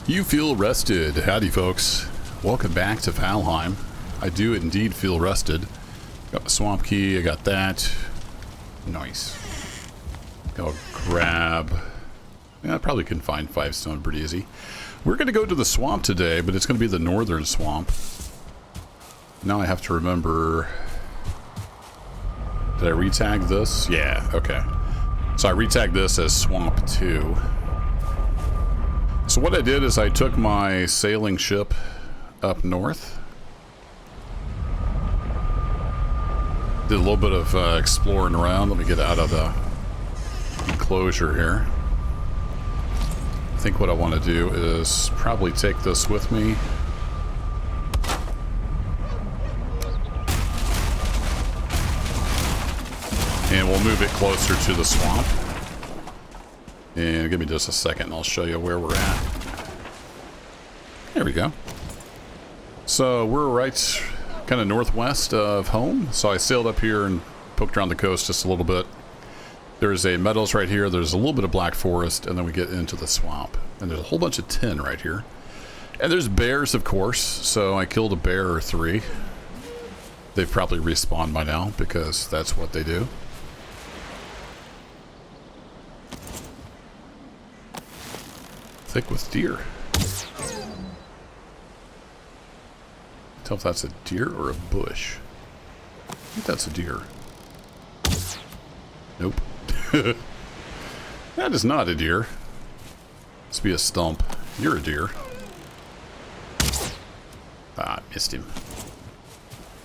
You feel rested. Howdy, folks. Welcome back to Valheim. I do indeed feel rested. Got the swamp key. I got that. Nice. I'll grab... Yeah, I probably can find 5 stone pretty easy. We're going to go to the swamp today, but it's going to be the northern swamp. Now I have to remember... Did I retag this? Yeah, okay. So I retagged this as Swamp 2. So what I did is I took my sailing ship up north. Did a little bit of exploring around. Let me get out of the enclosure here. I think what I want to do is probably take this with me. And we'll move it closer to the swamp. And give me just a second and I'll show you where we're at. There we go. So we're right kind of northwest of home. So I sailed up here and poked around the coast just a little bit. There's a meadows right here. There's a little bit of black forest, and then we get into the swamp. And there's a whole bunch of tin right here. And there's bears, of course. So I killed a bear or 3. They've probably respawned by now because that's what they do. Thick with deer. Tell if that's a deer or a bush. I think that's a deer. Nope. That is not a deer. Must be a stump. You're a deer. Ah, missed him.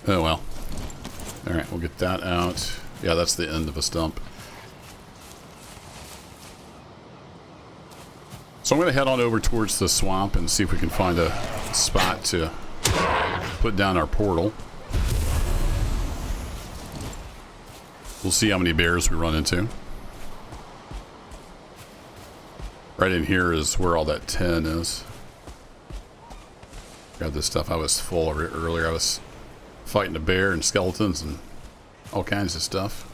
Oh well. Alright, we'll get that out. Yeah, that's the end of a stump. So I'm going to head on over towards the swamp and see if we can find a spot to put down our portal. We'll see how many bears we run into. Right in here is where all that tin is. Grab this stuff. I was full of it earlier. I was fighting a bear and skeletons and all kinds of stuff.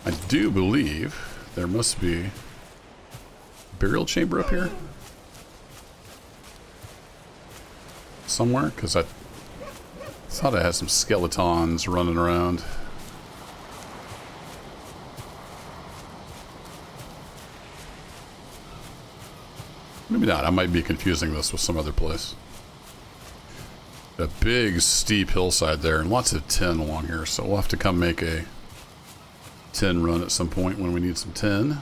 I do believe there must be burial chamber up here somewhere, because I thought I had some skeletons running around. Maybe not. I might be confusing this with some other place. A big steep hillside there and lots of tin along here, so we'll have to come make a tin run at some point when we need some tin.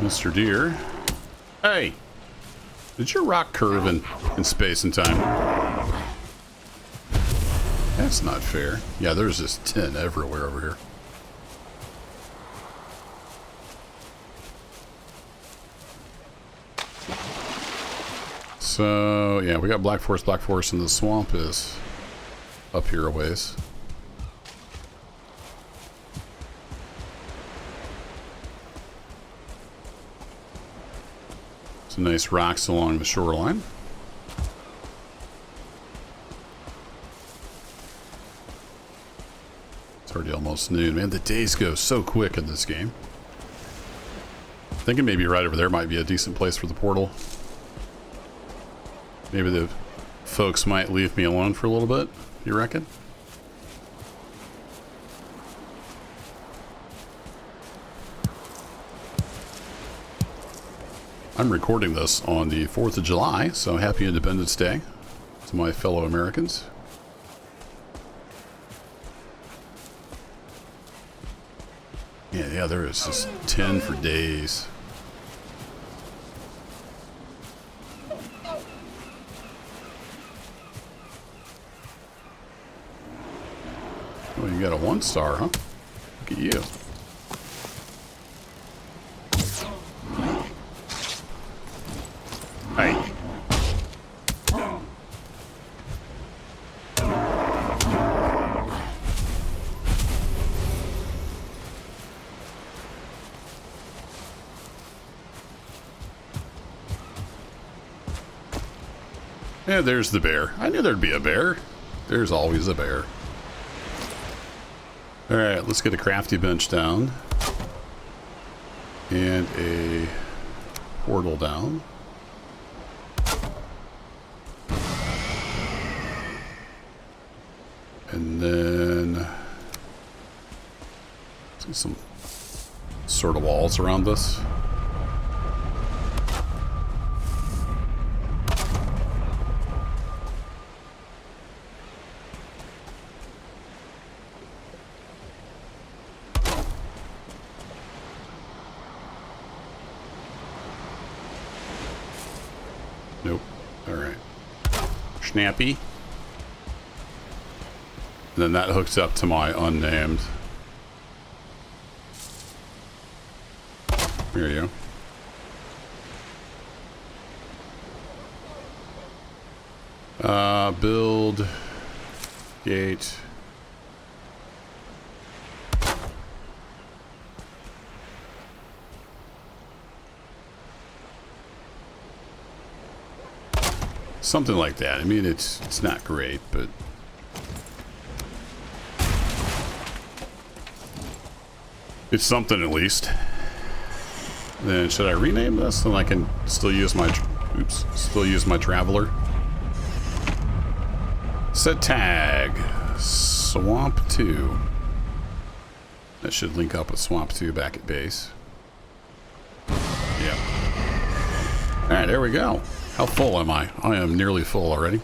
Mr. Deer. Hey! Did your rock curve in space and time? That's not fair. Yeah, there's just tin everywhere over here. So, yeah, we got black forest. Black forest, and the swamp is up here a ways. Some nice rocks along the shoreline. It's already almost noon. Man, the days go so quick in this game. Thinking maybe right over there might be a decent place for the portal. Maybe the folks might leave me alone for a little bit, you reckon? I'm recording this on the 4th of July, so happy Independence Day to my fellow Americans. Yeah, there is just tin for days. Oh, you got a 1-star, huh? Look at you. Hey. Yeah, there's the bear. I knew there'd be a bear. There's always a bear. Alright, let's get a crafty bench down. And a portal down. And then see some sort of walls around this. Nope. All right. Snappy. And then that hooks up to my unnamed. Here you go. Build gate. Something like that. I mean, it's not great, but it's something at least. Then should I rename this? Then I can still use my traveler. Set tag Swamp 2. That should link up with Swamp 2 back at base. Yep. Alright, there we go. How full am I? I am nearly full already.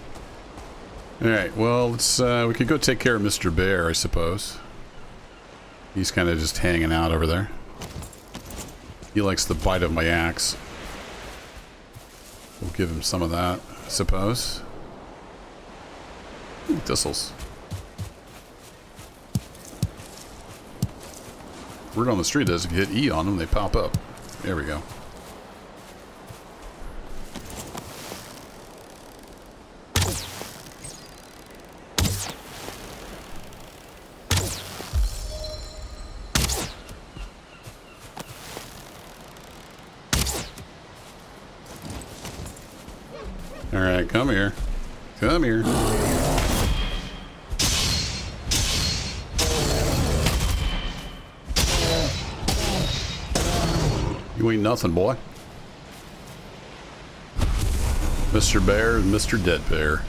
Alright, well, let's we could go take care of Mr. Bear, I suppose. He's kind of just hanging out over there. He likes the bite of my axe. We'll give him some of that, I suppose. Ooh, thistles. Word on the street is if you hit E on them, they pop up. There we go. Alright, come here. Come here. You ain't nothing, boy. Mr. Bear and Mr. Dead Bear.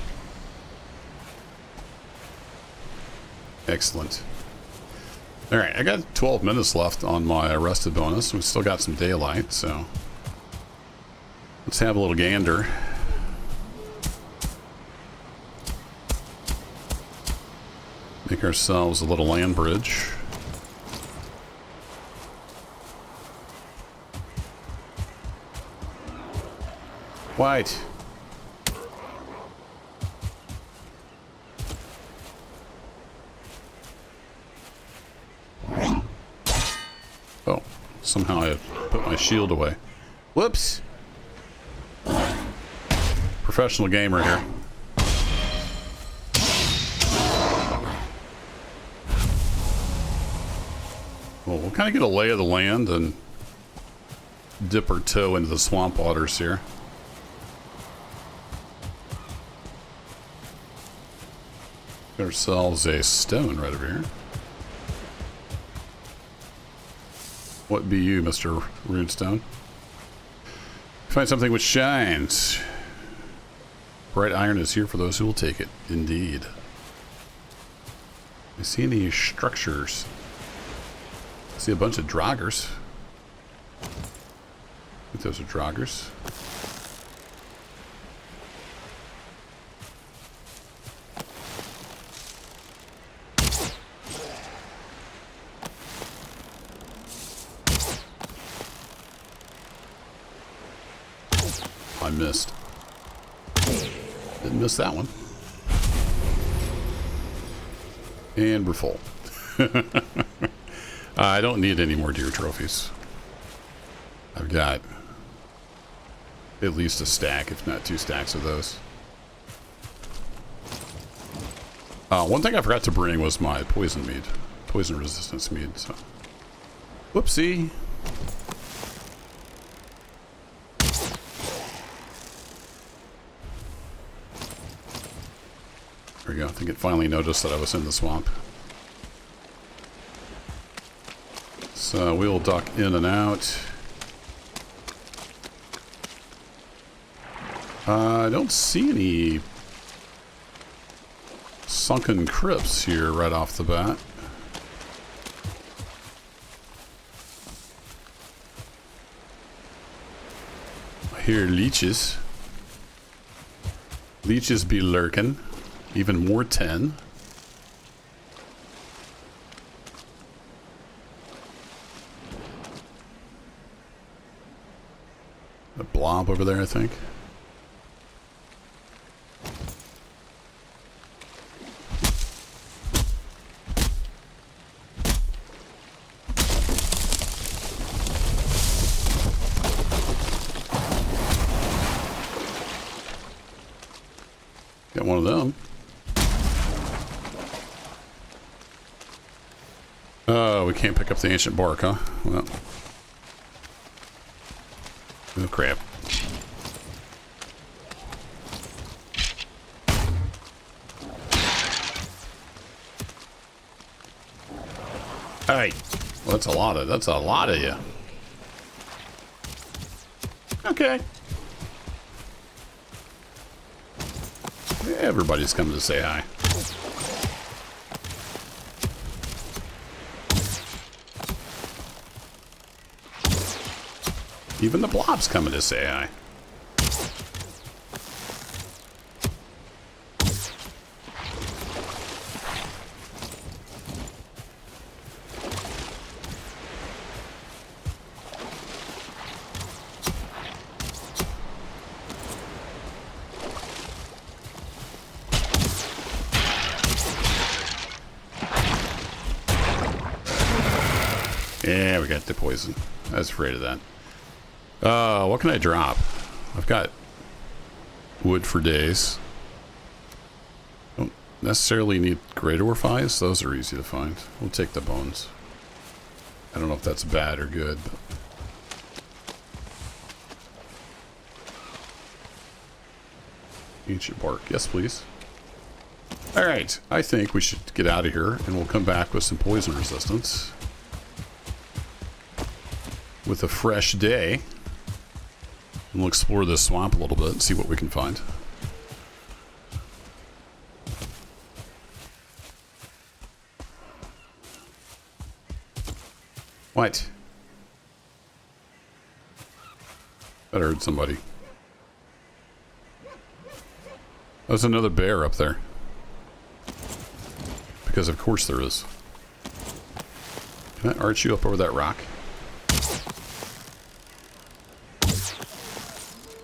Excellent. Alright, I got 12 minutes left on my arrested bonus. We still got some daylight, so let's have a little gander. Make ourselves a little land bridge. White. Oh, somehow I put my shield away. Whoops. Professional gamer here. Well, we'll kind of get a lay of the land and dip our toe into the swamp waters here. Get ourselves a stone right over here. What be you, Mr. Runestone? Find something which shines. Bright iron is here for those who will take it. Indeed. I see any structures. I see a bunch of draggers. I think those are draggers. I missed. Didn't miss that one. And we're full. I don't need any more deer trophies. I've got at least a stack, if not 2 stacks of those. One thing I forgot to bring was my poison mead. Poison resistance mead, so. Whoopsie. There we go. I think it finally noticed that I was in the swamp. So we'll duck in and out. I don't see any sunken crypts here right off the bat. I hear leeches. Leeches be lurking. Even more 10. A blob over there, I think. Got one of them. Oh, we can't pick up the ancient bark, huh? Well. Oh, crap. Hey. Well, that's a lot of you. Okay. Everybody's coming to say hi. Even the blob's coming to say hi. Yeah, we got the poison. I was afraid of that. What can I drop? I've got wood for days. Don't necessarily need great ore files. Those are easy to find. We'll take the bones. I don't know if that's bad or good, but... Ancient bark. Yes, please. Alright, I think we should get out of here, and we'll come back with some poison resistance. With a fresh day. And we'll explore this swamp a little bit and see what we can find. What? I heard somebody. There's another bear up there. Because of course there is. Can I arch you up over that rock?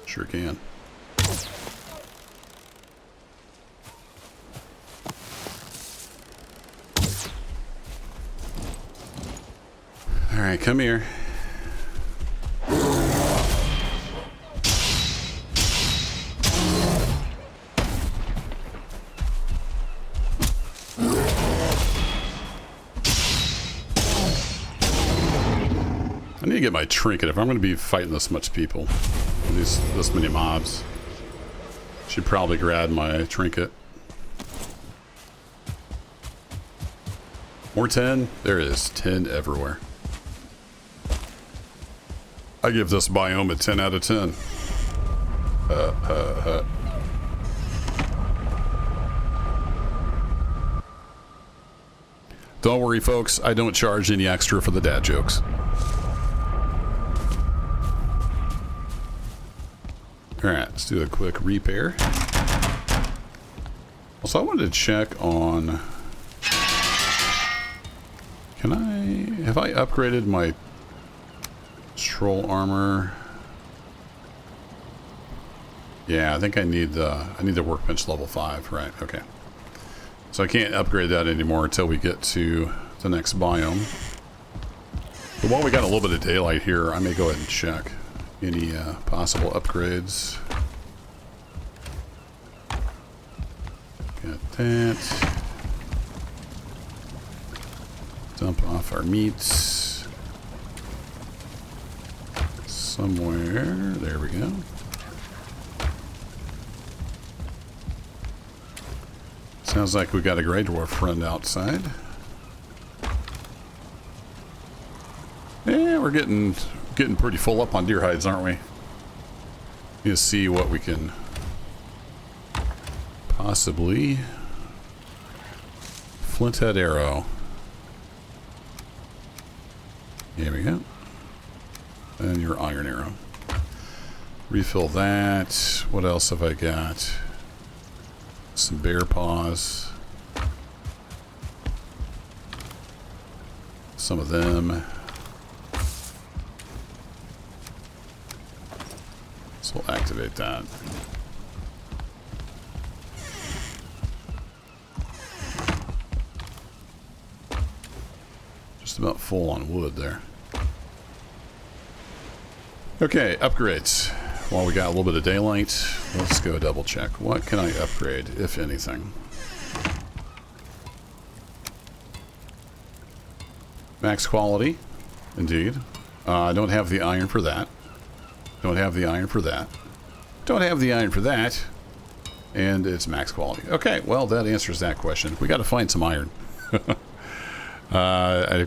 Sure can. All right, come here. I need to get my trinket if I'm going to be fighting this much people. This many mobs. Should probably grab my trinket. More 10? There it is. 10 everywhere. I give this biome a 10 out of 10. Don't worry, folks. I don't charge any extra for the dad jokes. Alright, let's do a quick repair. Also, I wanted to check on... Have I upgraded my troll armor? Yeah, I think I need the workbench level 5, right, okay. So I can't upgrade that anymore until we get to the next biome. But while we got a little bit of daylight here, I may go ahead and check any possible upgrades. Got that. Dump off our meats. Somewhere. There we go. Sounds like we got a Grey Dwarf friend outside. Yeah, we're getting pretty full up on deer hides, aren't we? Need to see what we can possibly... Flint head arrow. Here we go. And your iron arrow. Refill that. What else have I got? Some bear paws. Some of them. So we'll activate that. Just about full on wood there. Okay, upgrades. While we got a little bit of daylight, let's go double check. What can I upgrade, if anything? Max quality, indeed. I don't have the iron for that. Don't have the iron for that. Don't have the iron for that. And it's max quality. Okay, well, that answers that question. We got to find some iron. I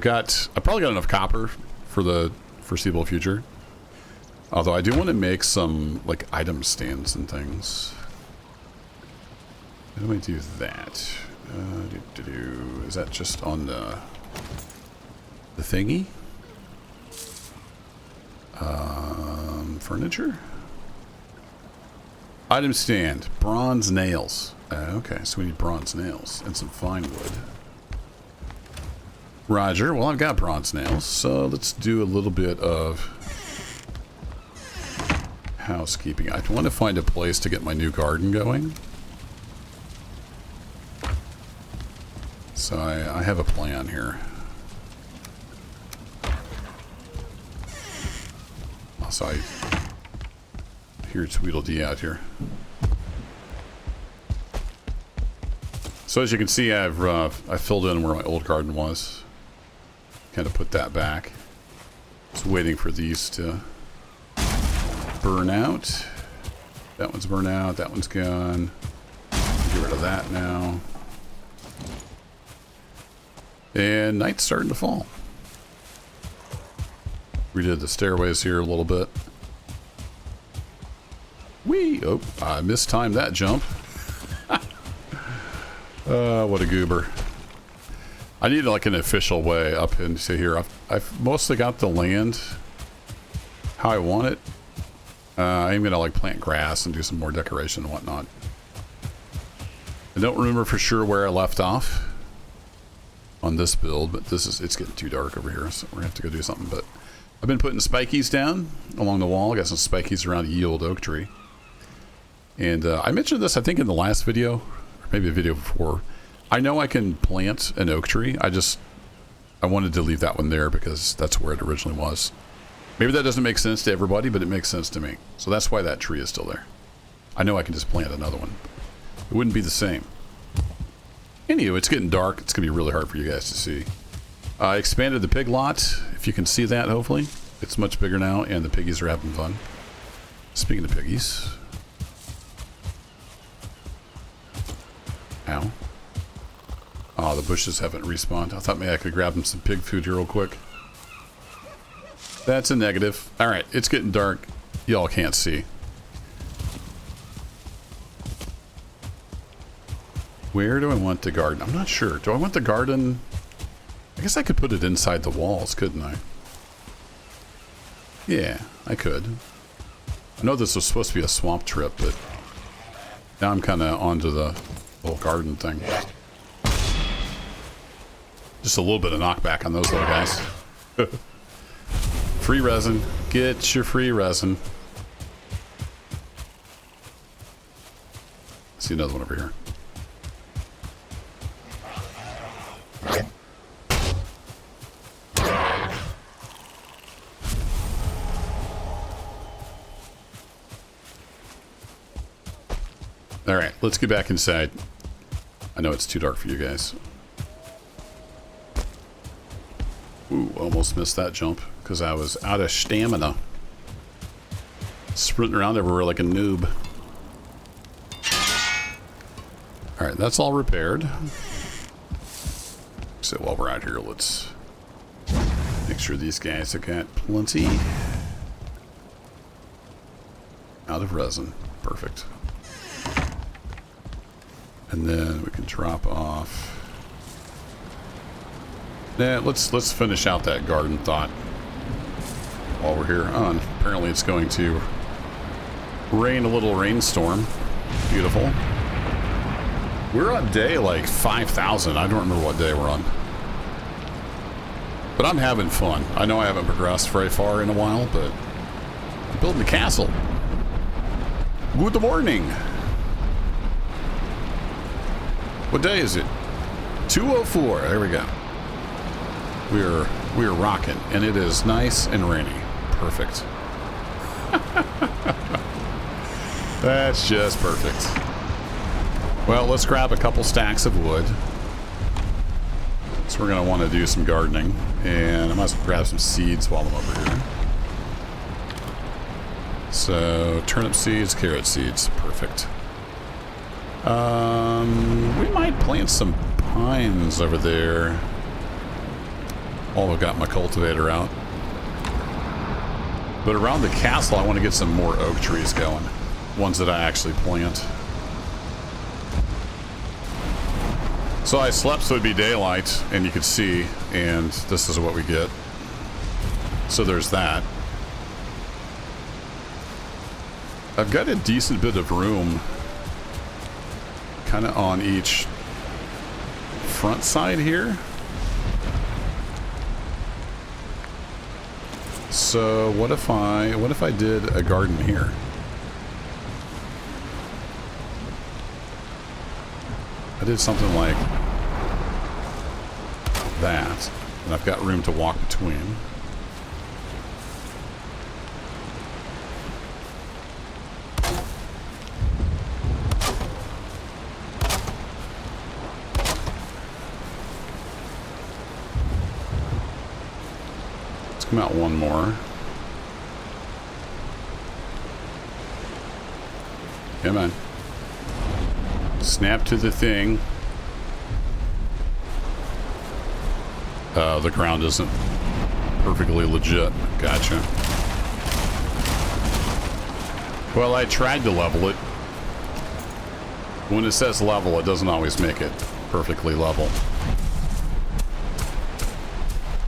probably got enough copper for the foreseeable future. Although I do want to make some, like, item stands and things. How do I do that? Is that just on the thingy? Furniture? Item stand. Bronze nails. Okay, so we need bronze nails and some fine wood. Roger. Well, I've got bronze nails, so let's do a little bit of housekeeping. I want to find a place to get my new garden going. So I have a plan here. Also, I hear Tweedledee out here. So as you can see, I filled in where my old garden was. Kind of put that back. Just waiting for these to burn out. That one's burned out. That one's gone. Get rid of that now. And night's starting to fall. Redid the stairways here a little bit. Whee! Oh, I mistimed that jump. What a goober. I need like an official way up into here. I've mostly got the land how I want it. I'm gonna like plant grass and do some more decoration and whatnot. I don't remember for sure where I left off on this build, but it's getting too dark over here, so we're gonna have to go do something. But I've been putting spikies down along the wall. I got some spikies around a yield oak tree. And I mentioned this, I think, in the last video, or maybe a video before. I know I can plant an oak tree. I wanted to leave that one there because that's where it originally was. Maybe that doesn't make sense to everybody, but it makes sense to me. So that's why that tree is still there. I know I can just plant another one. It wouldn't be the same. Anyway, it's getting dark. It's going to be really hard for you guys to see. I expanded the pig lot, if you can see that, hopefully. It's much bigger now, and the piggies are having fun. Speaking of piggies. Ow. Oh, the bushes haven't respawned. I thought maybe I could grab them some pig food here real quick. That's a negative. Alright, it's getting dark. Y'all can't see. Where do I want the garden? I'm not sure. Do I want the garden? I guess I could put it inside the walls, couldn't I? Yeah, I could. I know this was supposed to be a swamp trip, but now I'm kind of onto the whole garden thing. Just a little bit of knockback on those little guys. Free resin. Get your free resin. See another one over here. Alright, let's get back inside. I know it's too dark for you guys. Ooh, almost missed that jump because I was out of stamina. Sprinting around everywhere like a noob. All right, that's all repaired. So while we're out here, let's make sure these guys have got plenty out of resin. Perfect. And then we can drop off. Yeah, let's finish out that garden thought while we're here. Oh, and apparently it's going to rain a little rainstorm. Beautiful. We're on day like 5,000. I don't remember what day we're on. But I'm having fun. I know I haven't progressed very far in a while, but I'm building a castle. Good morning. What day is it? 2:04. There we go. We are rocking, and it is nice and rainy. Perfect. That's just perfect. Well, let's grab a couple stacks of wood. So we're going to want to do some gardening, and I might as well grab some seeds while I'm over here. So, turnip seeds, carrot seeds. Perfect. We might plant some pines over there. Oh, I've got my cultivator out. But around the castle, I want to get some more oak trees going. Ones that I actually plant. So I slept so it'd be daylight, and you could see, and this is what we get. So there's that. I've got a decent bit of room kind of on each front side here. So what if I did a garden here? I did something like that, and I've got room to walk between. Let's come out one more. Come on. Snap to the thing. The ground isn't perfectly legit. Gotcha. Well, I tried to level it. When it says level, it doesn't always make it perfectly level.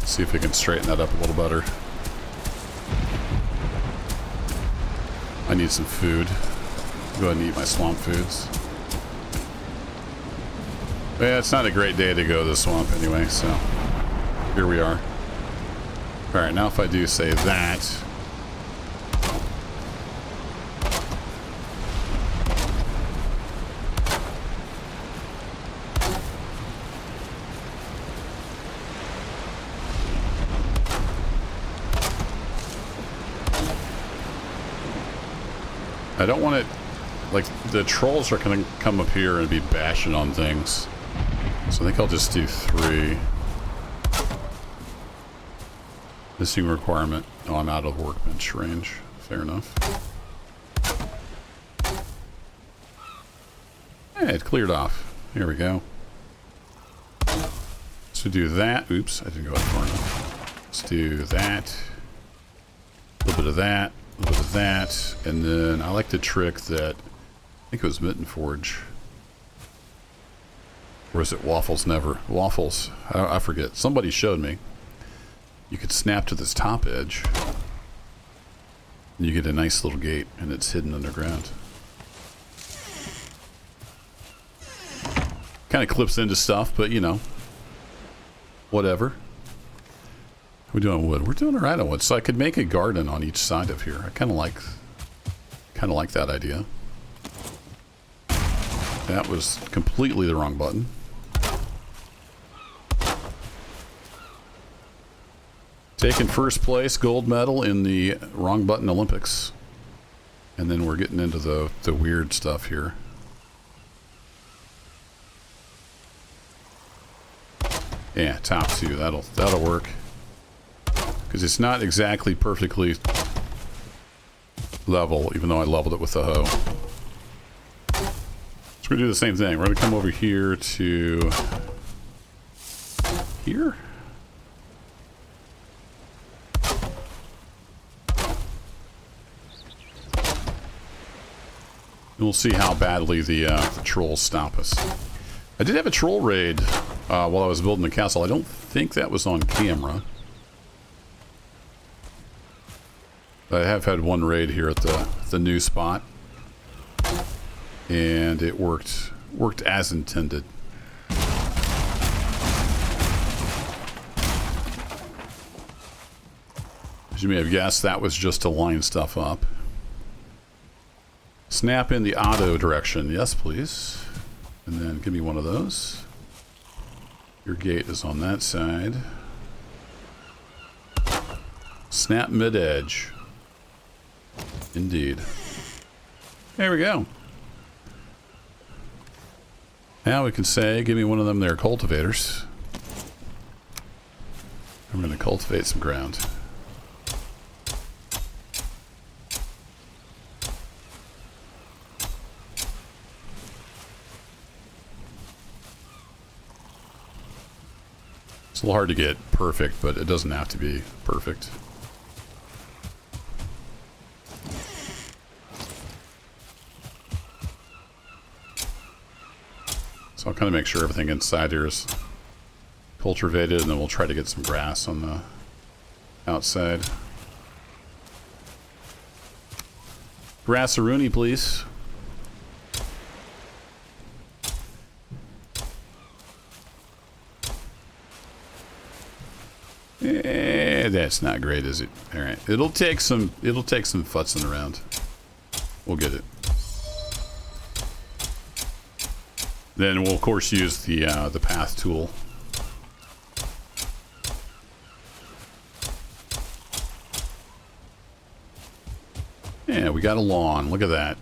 See if we can straighten that up a little better. I need some food. Go ahead and eat my swamp foods. Yeah, it's not a great day to go to the swamp anyway, so here we are. Alright, now if I do say that. I don't want it, like, the trolls are going to come up here and be bashing on things. So I think I'll just do 3. Missing requirement. Oh, I'm out of workbench range. Fair enough. Hey, it cleared off. Here we go. So do that. Oops, I didn't go out far enough. Let's do that. A little bit of that. A little bit of that. And then I like the trick that, I think it was Mitten Forge. Or is it Waffles? Never. Waffles. I forget. Somebody showed me. You could snap to this top edge. And you get a nice little gate, and it's hidden underground. Kind of clips into stuff, but you know. Whatever. We're doing wood. We're doing alright on wood. So I could make a garden on each side of here. I kind of like that idea. That was completely the wrong button. Taking first place, gold medal in the wrong button Olympics. And then we're getting into the weird stuff here. Yeah, top 2. That'll work. Because it's not exactly perfectly level, even though I leveled it with the hoe. So So we're going to do the same thing. We're going to come over here to here. And we'll see how badly the trolls stop us. I did have a troll raid while I was building the castle. I don't think that was on camera. I have had one raid here at the new spot, and it worked as intended. As you may have guessed, that was just to line stuff up. Snap in the auto direction, yes please. And then give me one of those. Your gate is on that side. Snap mid-edge. Indeed. There we go. Now we can say, give me one of them there cultivators. I'm going to cultivate some ground. It's a little hard to get perfect, but it doesn't have to be perfect. So I'll kind of make sure everything inside here is cultivated, and then we'll try to get some grass on the outside. Grass-a-rooney, please. That's not great, is it? All right, it'll take some futzing around. We'll get it. Then we'll of course use the path tool. Yeah, we got a lawn. Look at that.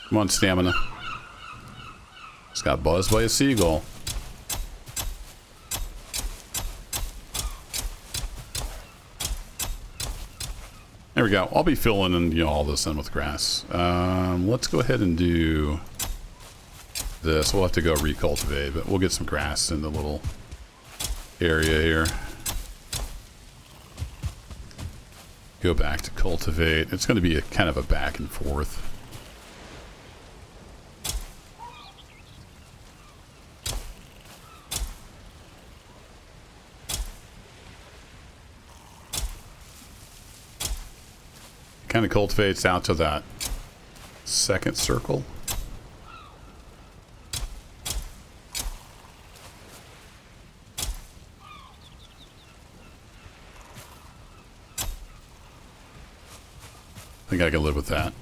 Come on, stamina. Just got buzzed by a seagull. There we go. I'll be filling in, all this in with grass. Let's go ahead and do this. We'll have to go recultivate, but we'll get some grass in the little area here. Go back to cultivate. It's going to be a kind of a back and forth. Kind of cultivates out to that second circle. I think I can live with that.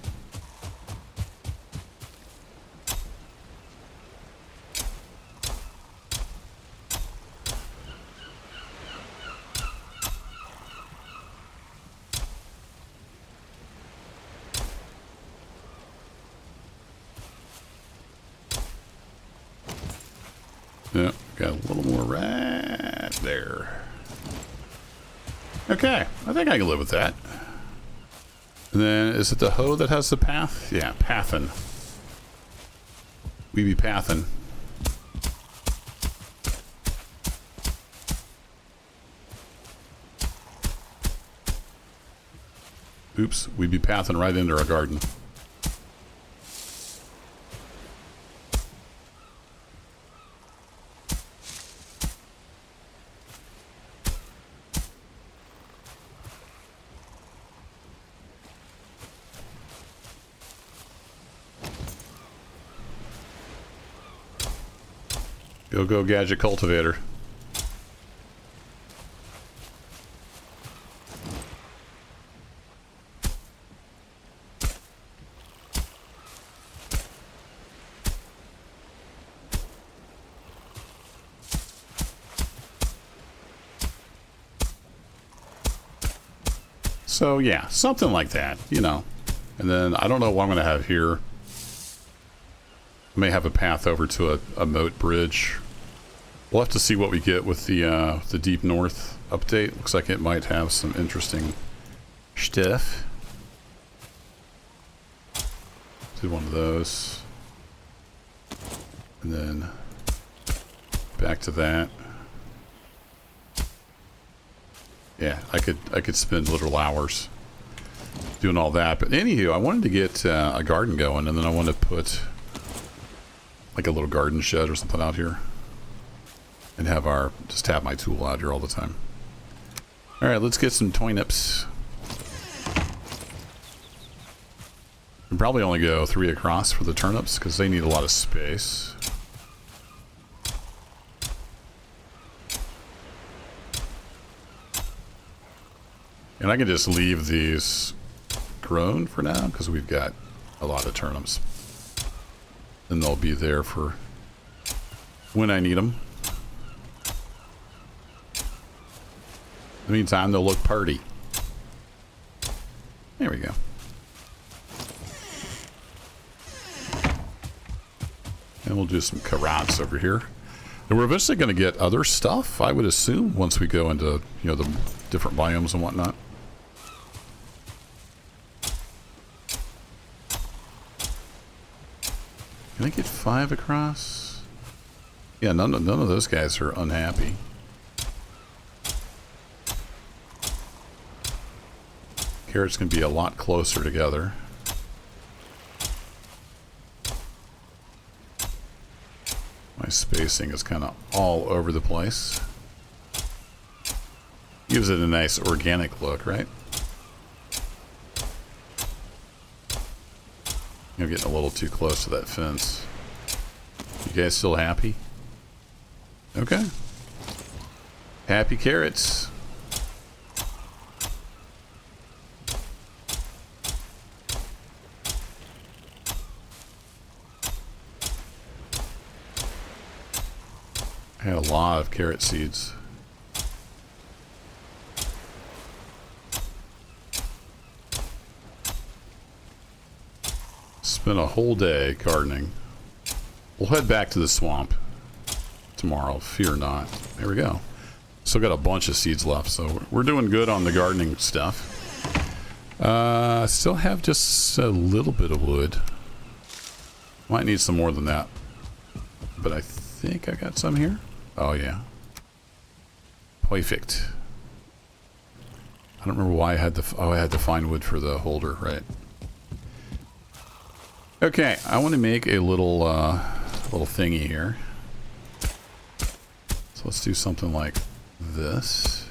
Yep, got a little more right there. Okay, I think I can live with that. And then, is it the hoe that has the path? Yeah, pathin'. We be pathin'. Oops, we be pathin' right into our garden. Go gadget cultivator. So yeah, something like that, And then I don't know what I'm going to have here. I may have a path over to a moat bridge. We'll have to see what we get with the Deep North update. Looks like it might have some interesting stuff. Do one of those. And then back to that. Yeah, I could spend literal hours doing all that. But anywho, I wanted to get a garden going, and then I wanted to put like a little garden shed or something out here, and just have my tool out here all the time. All right, let's get some turnips. We'll probably only go 3 across for the turnips because they need a lot of space. And I can just leave these grown for now because we've got a lot of turnips. And they'll be there for when I need them. In the meantime, they'll look pretty. There we go. And we'll do some carrots over here. And we're eventually going to get other stuff, I would assume, once we go into, you know, the different biomes and whatnot. Can I get 5 across? Yeah, none of those guys are unhappy. Carrots can be a lot closer together. My spacing is kind of all over the place. Gives it a nice organic look, right? You're getting a little too close to that fence. You guys still happy? Okay. Happy carrots. I had a lot of carrot seeds. Spent a whole day gardening. We'll head back to the swamp tomorrow, fear not. There we go. Still got a bunch of seeds left, so we're doing good on the gardening stuff. Still have just a little bit of wood. Might need some more than that, but I think I got some here. Oh yeah, perfect. I don't remember why I had to. Oh, I had to find wood for the holder, right? Okay, I want to make a little thingy here. So let's do something like this.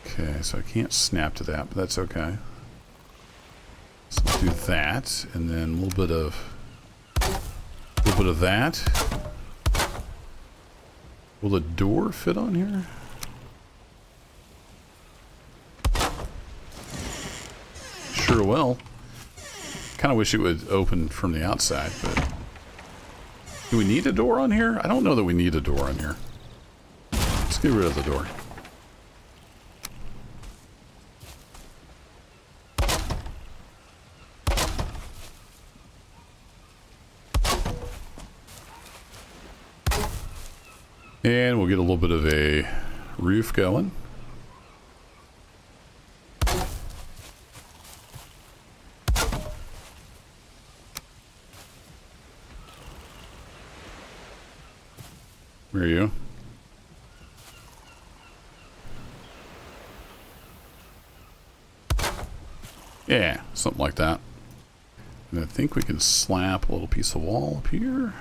Okay, so I can't snap to that, but that's okay. So let's do that, and then a little bit of that. Will the door fit on here? Sure will. Kind of wish it would open from the outside, but do we need a door on here? I don't know that we need a door on here. Let's get rid of the door. And we'll get a little bit of a roof going. Where are you? Yeah, something like that. And I think we can slap a little piece of wall up here.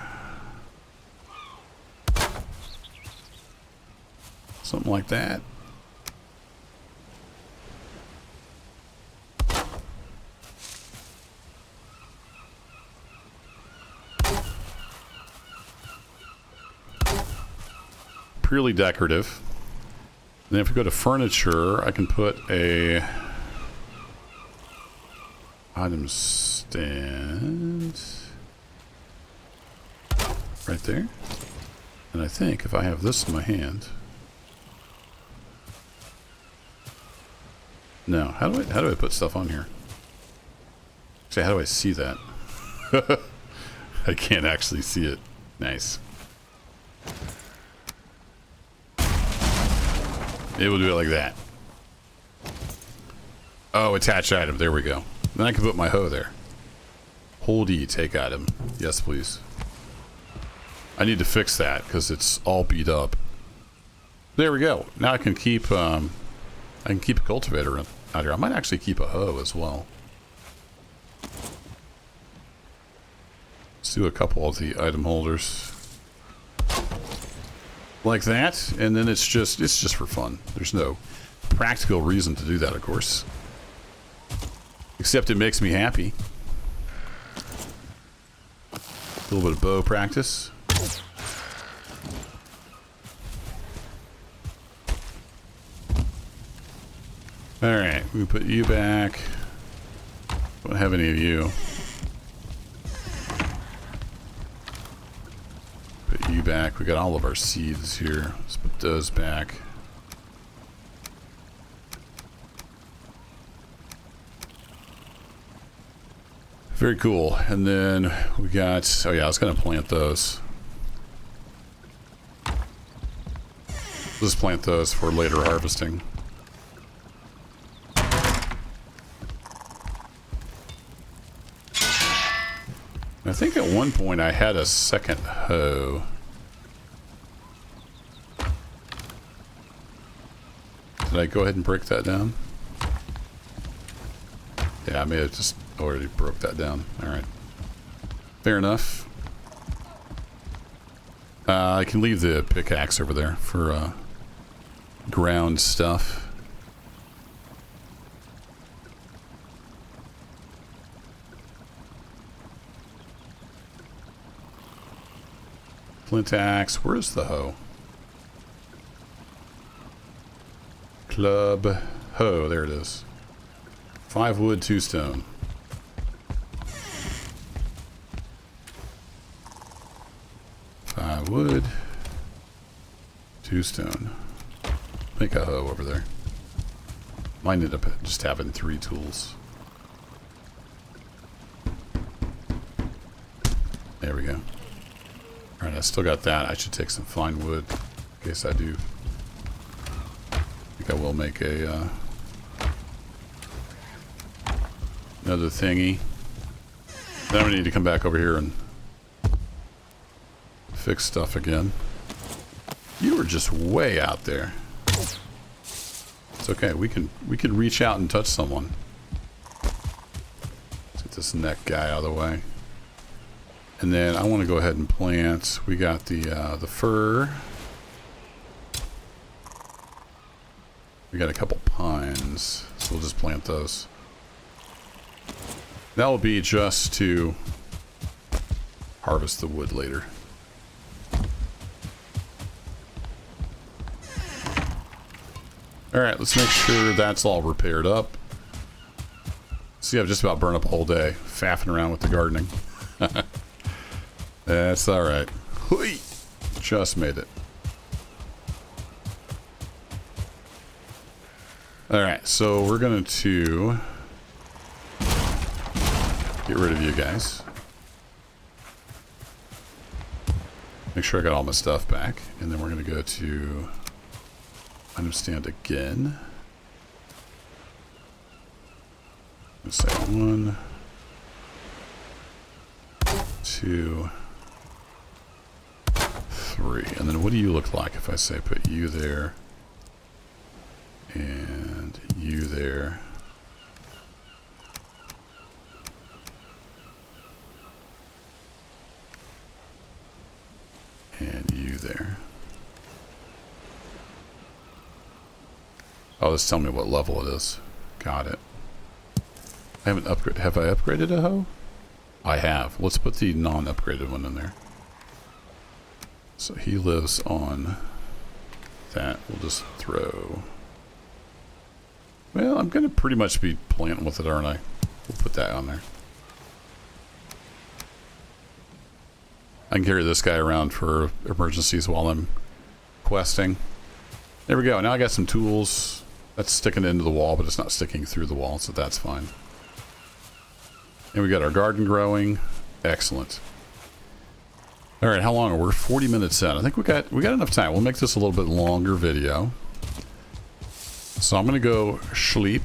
Something like that. Purely decorative. And then if we go to furniture, I can put a item stand right there. And I think if I have this in my hand, No. How do I put stuff on here? Actually, how do I see that? I can't actually see it. Nice. It will do it like that. Oh, attach item. There we go. Then I can put my hoe there. Hold E, take item. Yes, please. I need to fix that because it's all beat up. There we go. Now I can keep a cultivator out here. I might actually keep a hoe as well. Let's do a couple of the item holders like that, and then it's just for fun. There's no practical reason to do that, of course, except it makes me happy. A little bit of bow practice. All right, we put you back. Don't have any of you. Put you back. We got all of our seeds here. Let's put those back. Very cool. And then we got, oh yeah, I was going to plant those. Let's plant those for later harvesting. I think at one point I had a second hoe. Did I go ahead and break that down? Yeah, I may have just already broke that down. Alright. Fair enough. I can leave the pickaxe over there for ground stuff. Flint axe. Where's the hoe? Club hoe. There it is. 5 wood, 2 stone. Wood, 2 stone. Make a hoe over there. Mine ended up just having 3 tools. There we go. Alright, I still got that. I should take some fine wood in case I do. I think I will make a another thingy. Then we need to come back over here and fix stuff again. You were just way out there. It's okay. We can reach out and touch someone. Let's get this neck guy out of the way. And then I want to go ahead and plant. We got the fir. We got a couple pines, so we'll just plant those. That will be just to harvest the wood later. Alright, let's make sure that's all repaired up. See, I've just about burned up a whole day faffing around with the gardening. That's alright. Just made it. Alright, so we're going to get rid of you guys. Make sure I got all my stuff back. And then we're going to go to item stand again. Let's say 1, 2, 3. And then what do you look like if I say put you there and you there? And you there. Oh, this tell me what level it is. Got it. I haven't upgraded. Have I upgraded a hoe? I have. Let's put the non-upgraded one in there. So he lives on that. We'll just throw. Well, I'm going to pretty much be planting with it, aren't I? We'll put that on there. I can carry this guy around for emergencies while I'm questing. There we go. Now I got some tools. That's sticking into the wall, but it's not sticking through the wall, so that's fine. And we got our garden growing. Excellent. All right, how long? We're 40 minutes in. I think we got enough time. We'll make this a little bit longer video. So I'm going to go sleep,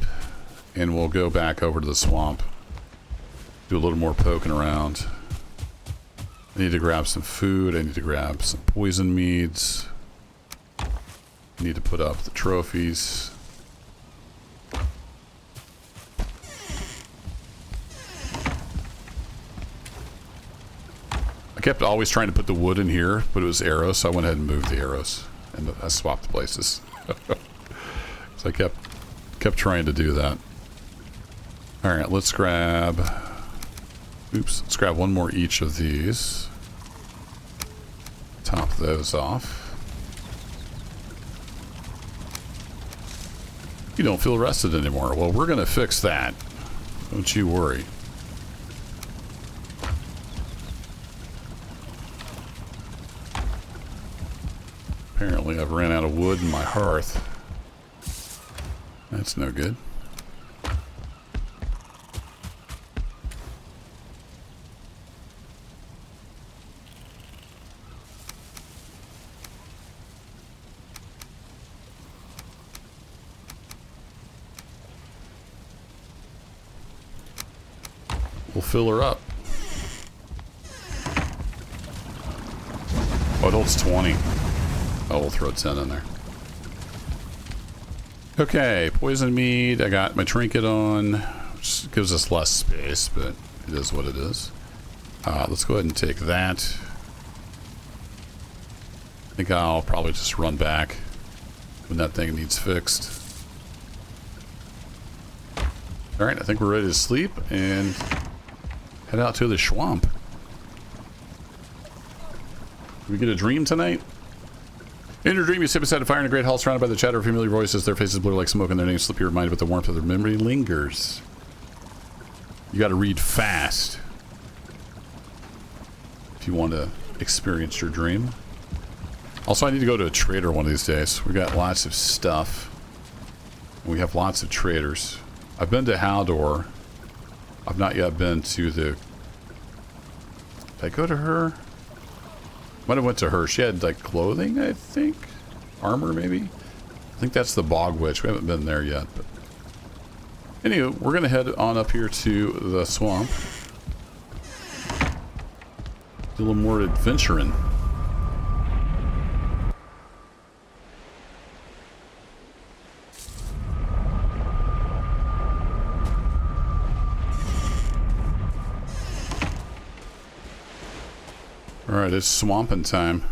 and we'll go back over to the swamp. Do a little more poking around. I need to grab some food. I need to grab some poison meads. I need to put up the trophies. I kept always trying to put the wood in here, but it was arrows, so I went ahead and moved the arrows. And I swapped places. So I kept trying to do that. Alright, let's grab... Oops, let's grab one more each of these. Top those off. You don't feel rested anymore. Well, we're going to fix that. Don't you worry. Apparently, I've ran out of wood in my hearth. That's no good. We'll fill her up. Oh, it holds 20. Oh, we'll throw 10 in there. Okay, poison mead. I got my trinket on, which gives us less space, but it is what it is. Let's go ahead and take that. I think I'll probably just run back when that thing needs fixed. Alright, I think we're ready to sleep and head out to the swamp. Did we get a dream tonight? In your dream, you sit beside a fire in a great hall surrounded by the chatter of familiar voices. Their faces blur like smoke and their names slip your mind, but the warmth of their memory lingers. You gotta read fast if you want to experience your dream. Also, I need to go to a trader one of these days. We got lots of stuff. We have lots of traders. I've been to Haldor. I've not yet been to the... Did I go to her? Might have went to her. She had, like, clothing, I think? Armor, maybe? I think that's the Bog Witch. We haven't been there yet. But anyway, we're going to head on up here to the swamp. Do a little more adventuring. Alright, it's swamping time.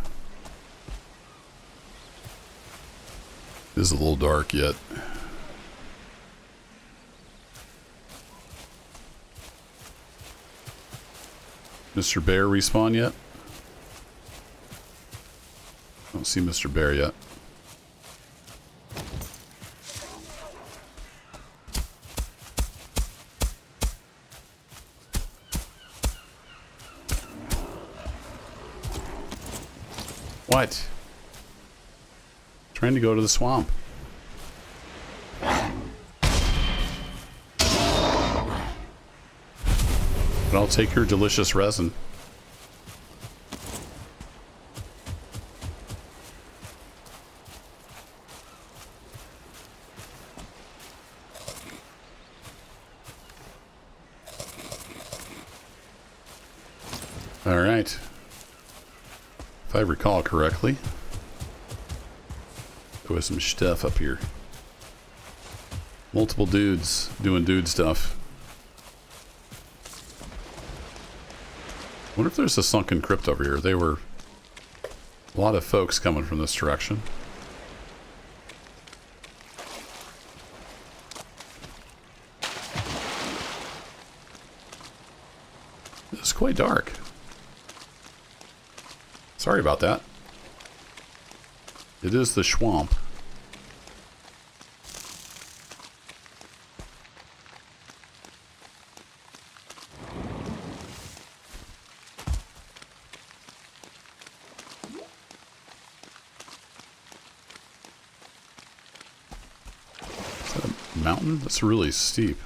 It is a little dark yet. Mr. Bear respawn yet? I don't see Mr. Bear yet. What? Trying to go to the swamp. But I'll take your delicious resin. All right. If I recall correctly, there was some stuff up here. Multiple dudes doing dude stuff. Wonder if there's a sunken crypt over here. They were a lot of folks coming from this direction. It's quite dark. Sorry about that. It is the swamp. mountain? That's really steep.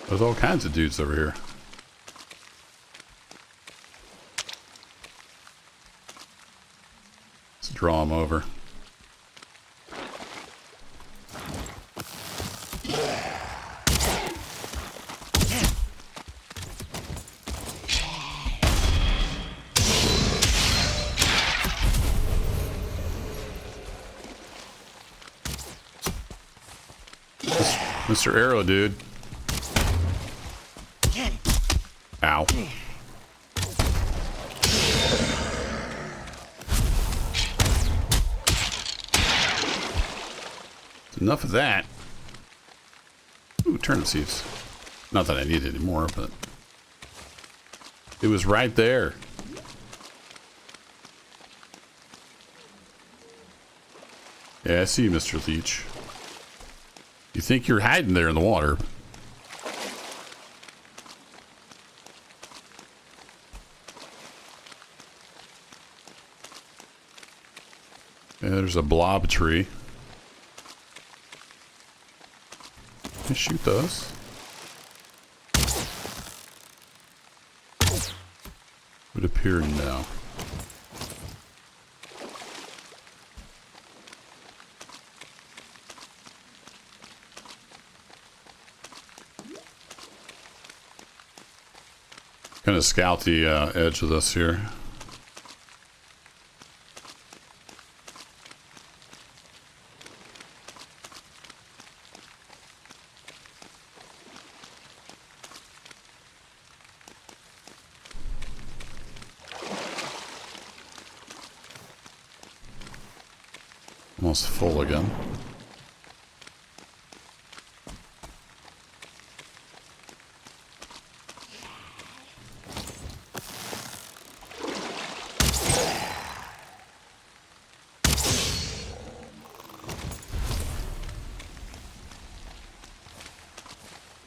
There's all kinds of dudes over here. Let's draw them over. Mr. Arrow, dude. Ow. Enough of that. Ooh, turnip seeds. Not that I need any more, but it was right there. Yeah, I see you, Mr. Leech. You think you're hiding there in the water. Yeah, there's a blob tree. Can I shoot those? Would appear no. Kind of scout the edge of this here. Almost full again.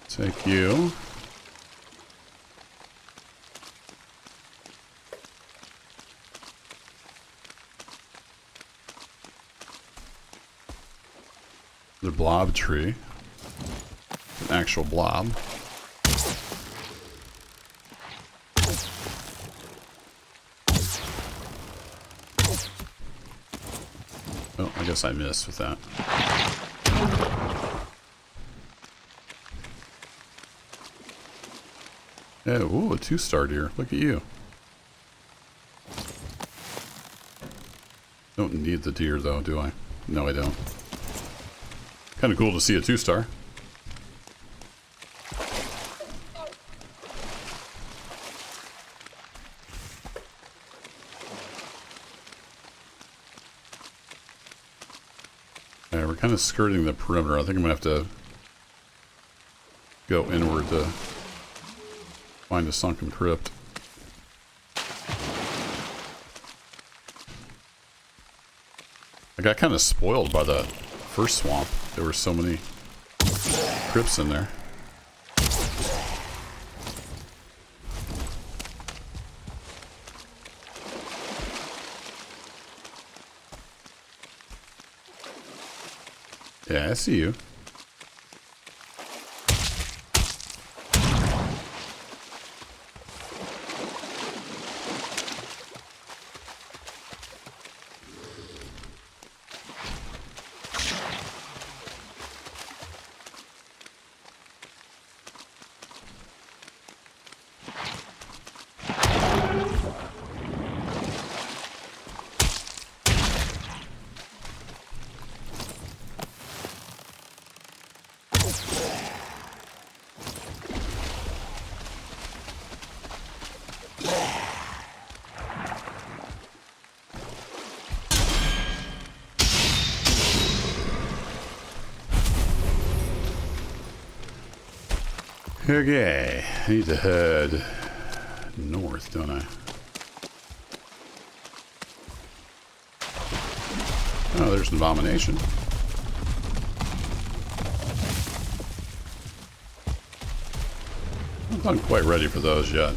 Take you. The blob tree. An actual blob. Oh, I guess I missed with that. Yeah, ooh, a 2-star deer. Look at you. Don't need the deer though, do I? No, I don't. Kind of cool to see a 2-star. Yeah, we're kind of skirting the perimeter. I think I'm gonna have to go inward to find a sunken crypt. I got kind of spoiled by the first swamp. There were so many crypts in there. Yeah, I see you. Okay, I need to head north, don't I? Oh, there's an abomination. I'm not quite ready for those yet.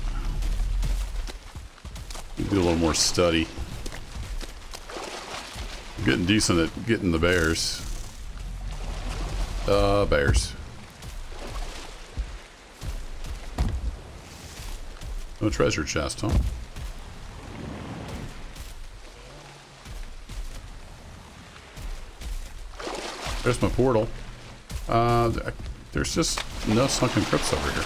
Do a little more study. I'm getting decent at getting the bears. Bears. No treasure chest, huh? There's my portal. There's just no sunken crypts over here.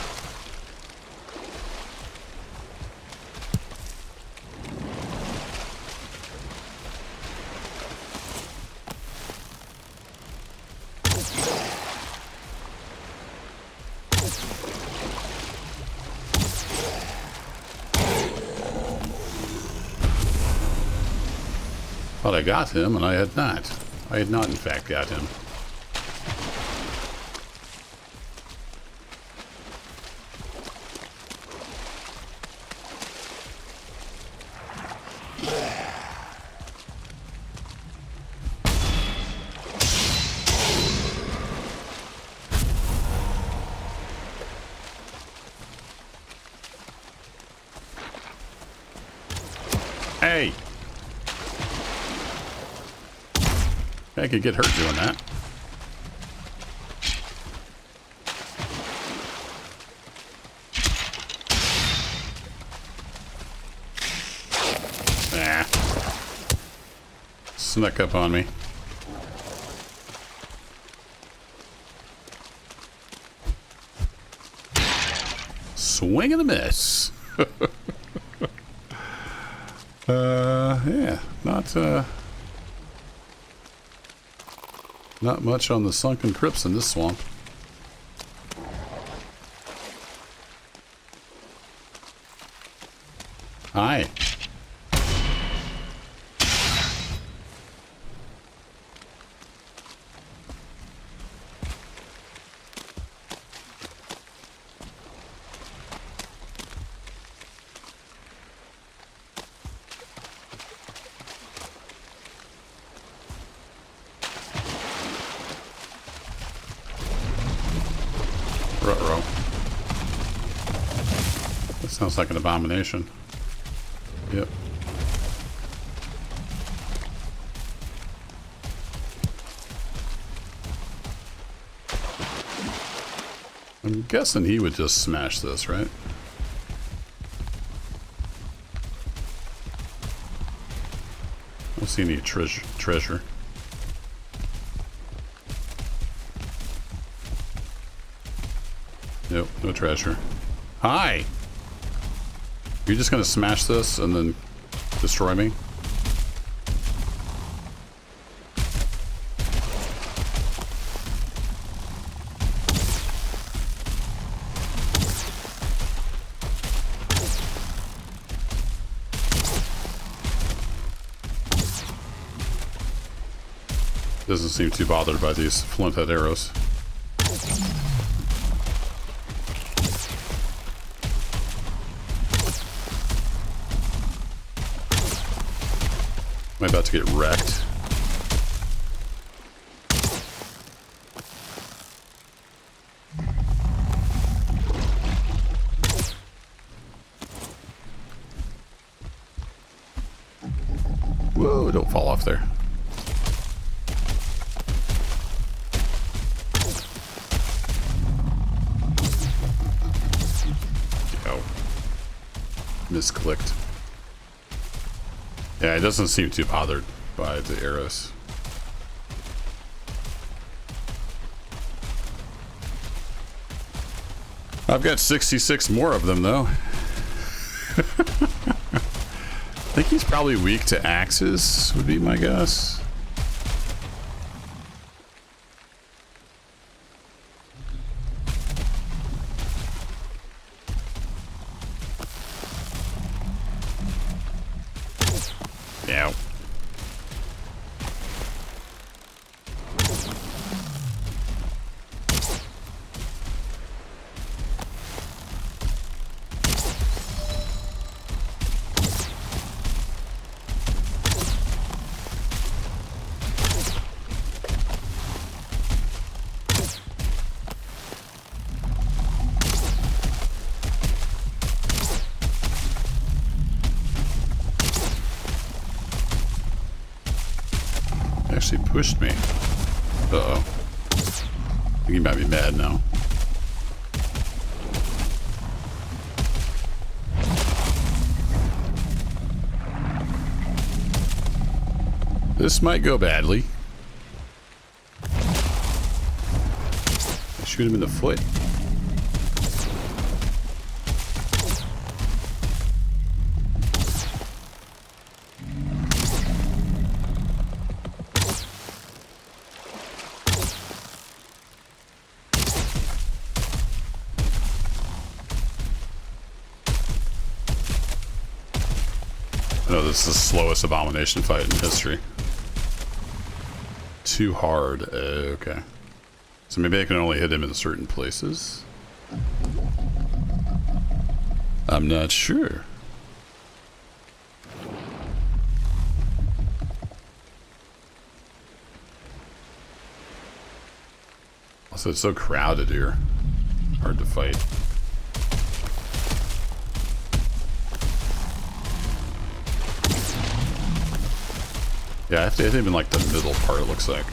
Thought I got him, and I had not. I had not, in fact, got him. Hey! I could get hurt doing that. Ah. Snuck up on me. Swing and a miss. Yeah, not much on the sunken crypts in this swamp. Hi. Ruh-roh. That sounds like an abomination. Yep. I'm guessing he would just smash this, right? I don't see any treasure. Nope, no treasure. Hi! You're just gonna smash this and then destroy me? Doesn't seem too bothered by these flint head arrows. Am I about to get wrecked? Whoa, don't fall off there. Oh. Misclicked. Yeah, it doesn't seem too bothered by the arrows. I've got 66 more of them, though. I think he's probably weak to axes, would be my guess. Yeah. Actually pushed me. Uh-oh. I think he might be mad now. This might go badly. Shoot him in the foot. I know this is the slowest abomination fight in history. Too hard. Okay. So maybe I can only hit him in certain places. I'm not sure. Also, it's so crowded here. Hard to fight. Yeah, I have to hit him in like the middle part, it looks like.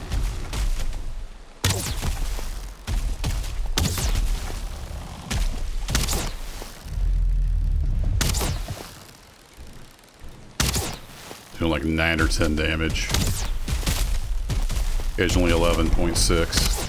Doing like 9 or 10 damage. Occasionally 11.6.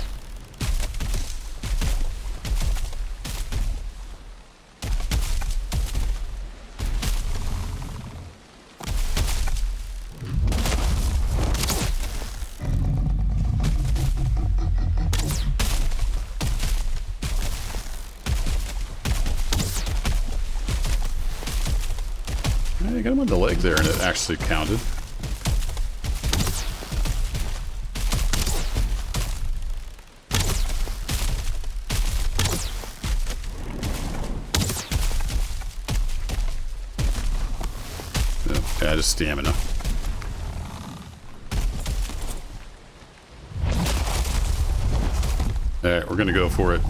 I got him on the leg there and it actually counted. Yeah, just stamina. Alright, we're gonna go for it.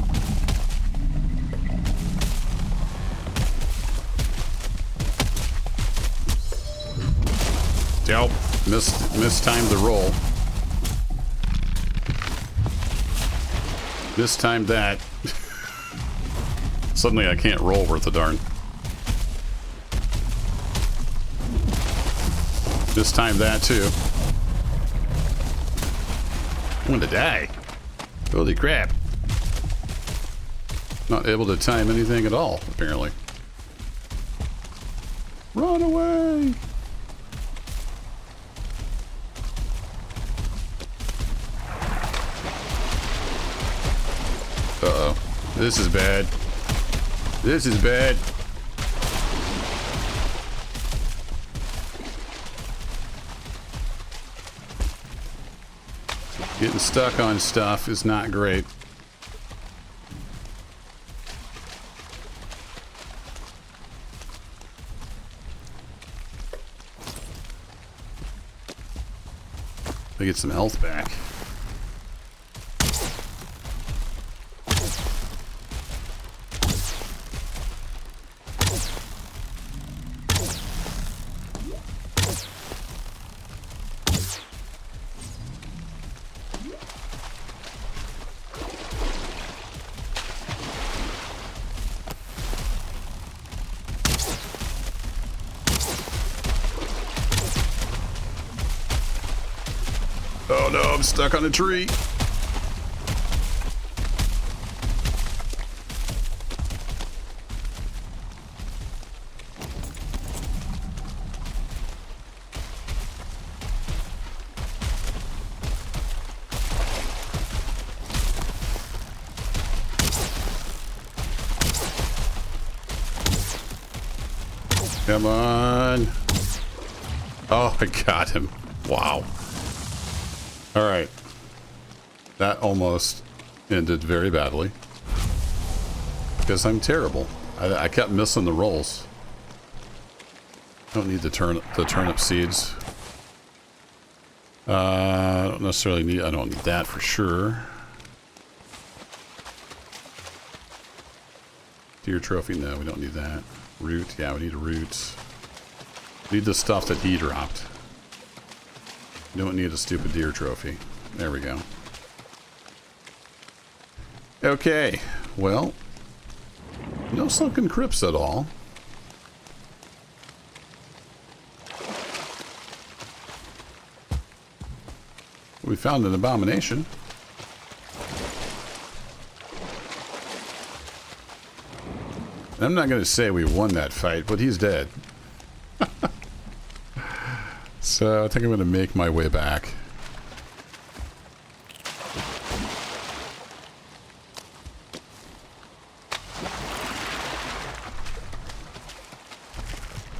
Nope, mistimed the roll. Mistimed that. Suddenly I can't roll worth a darn. Mistimed that too. I'm going to die. Holy crap. Not able to time anything at all, apparently. Run away! Uh-oh. This is bad. This is bad. Getting stuck on stuff is not great. I get some health back. Oh no, I'm stuck on a tree. Come on. Oh, I got him. Wow. All right. That almost ended very badly. Because I'm terrible. I kept missing the rolls. Don't need the turnip seeds. I don't necessarily need, I don't need that for sure. Deer trophy, no, we don't need that. Root, yeah, we need a root. Need the stuff that he dropped. Don't need a stupid deer trophy. There we go. Okay, well, no sunken crypts at all. We found an abomination. I'm not going to say we won that fight, but he's dead. So I think I'm going to make my way back.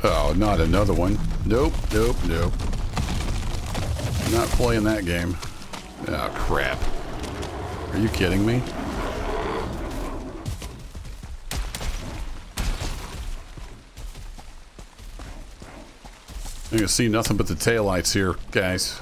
Oh, not another one. Nope, nope, nope. Not playing that game. Oh, crap. Are you kidding me? You can see nothing but the taillights here, guys.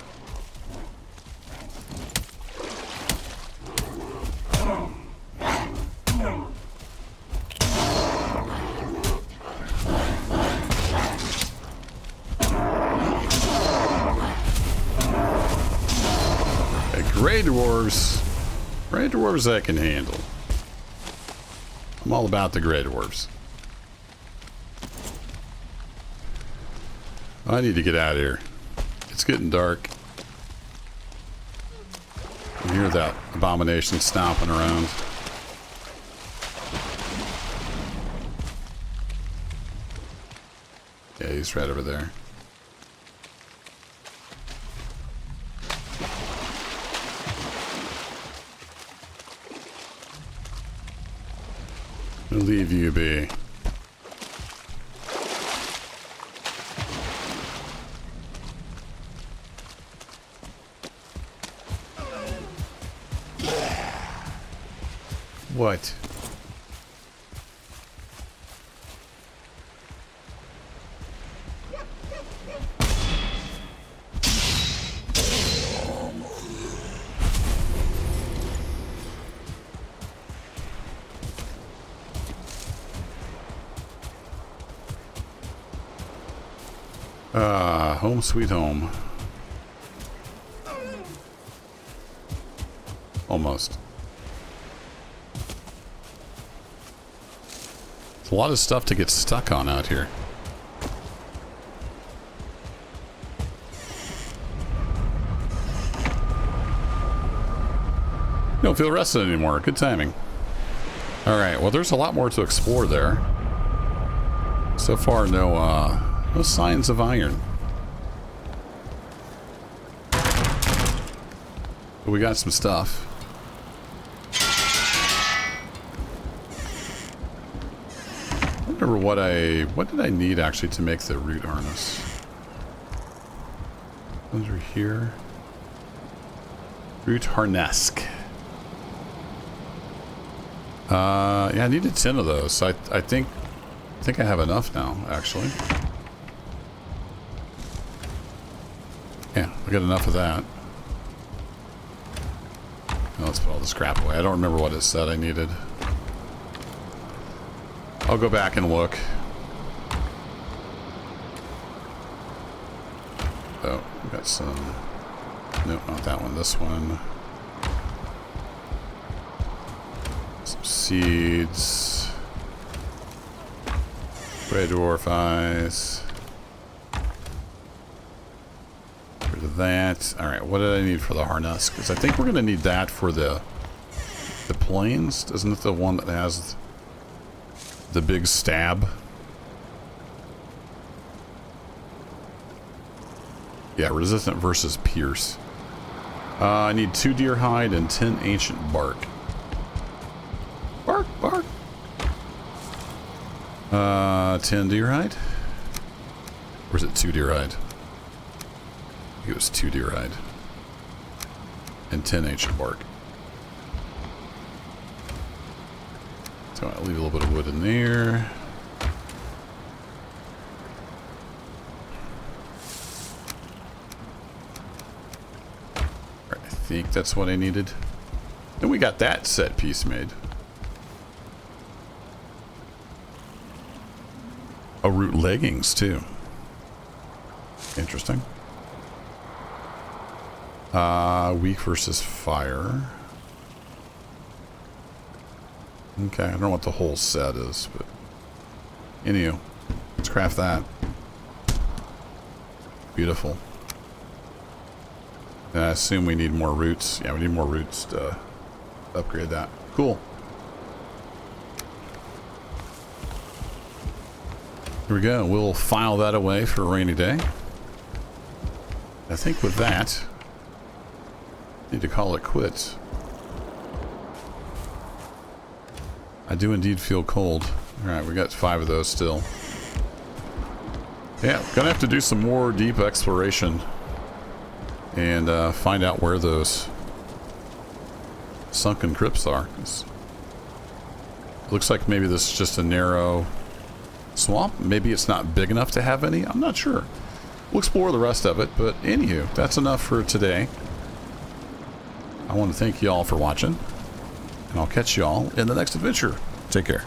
Grey dwarves. Grey dwarves I can handle. I'm all about the grey dwarves. I need to get out of here. It's getting dark. I hear that abomination stomping around. Yeah, he's right over there. I'll leave you be. What? Home sweet home. Almost. It's a lot of stuff to get stuck on out here. Don't feel rested anymore. Good timing. Alright, well there's a lot more to explore there. So far, no signs of iron. But we got some stuff. I don't remember what did I need actually to make the root harness? Those are here. Root harness. Yeah, I needed 10 of those. So I think I have enough now, actually. Yeah, I got enough of that. Now let's put all this crap away. I don't remember what it said I needed. I'll go back and look. Oh, we got some... Nope, not that one. This one. Some seeds. Grey dwarf eyes. Rid of that. Alright, what did I need for the harness? Because I think we're going to need that for the planes. Isn't it the one that has the big stab? Yeah, resistant versus pierce. I need 2 deer hide and 10 ancient bark. Bark, bark. 10 deer hide? Or is it 2 deer hide? I think it was 2 deer hide. And 10 ancient bark. So I'll leave a little bit of wood in there. Alright, I think that's what I needed. And we got that set piece made. Oh, root leggings too. Interesting. Weak versus fire. Okay, I don't know what the whole set is, but anywho, let's craft that. Beautiful. And I assume we need more roots. Yeah, we need more roots to upgrade that. Cool. Here we go. We'll file that away for a rainy day. I think with that, need to call it quits. I do indeed feel cold. Alright, we got 5 of those still. Yeah, gonna have to do some more deep exploration and find out where those sunken crypts are. Looks like maybe this is just a narrow swamp. Maybe it's not big enough to have any. I'm not sure. We'll explore the rest of it, but anywho, that's enough for today. I want to thank you all for watching, and I'll catch you all in the next adventure. Take care.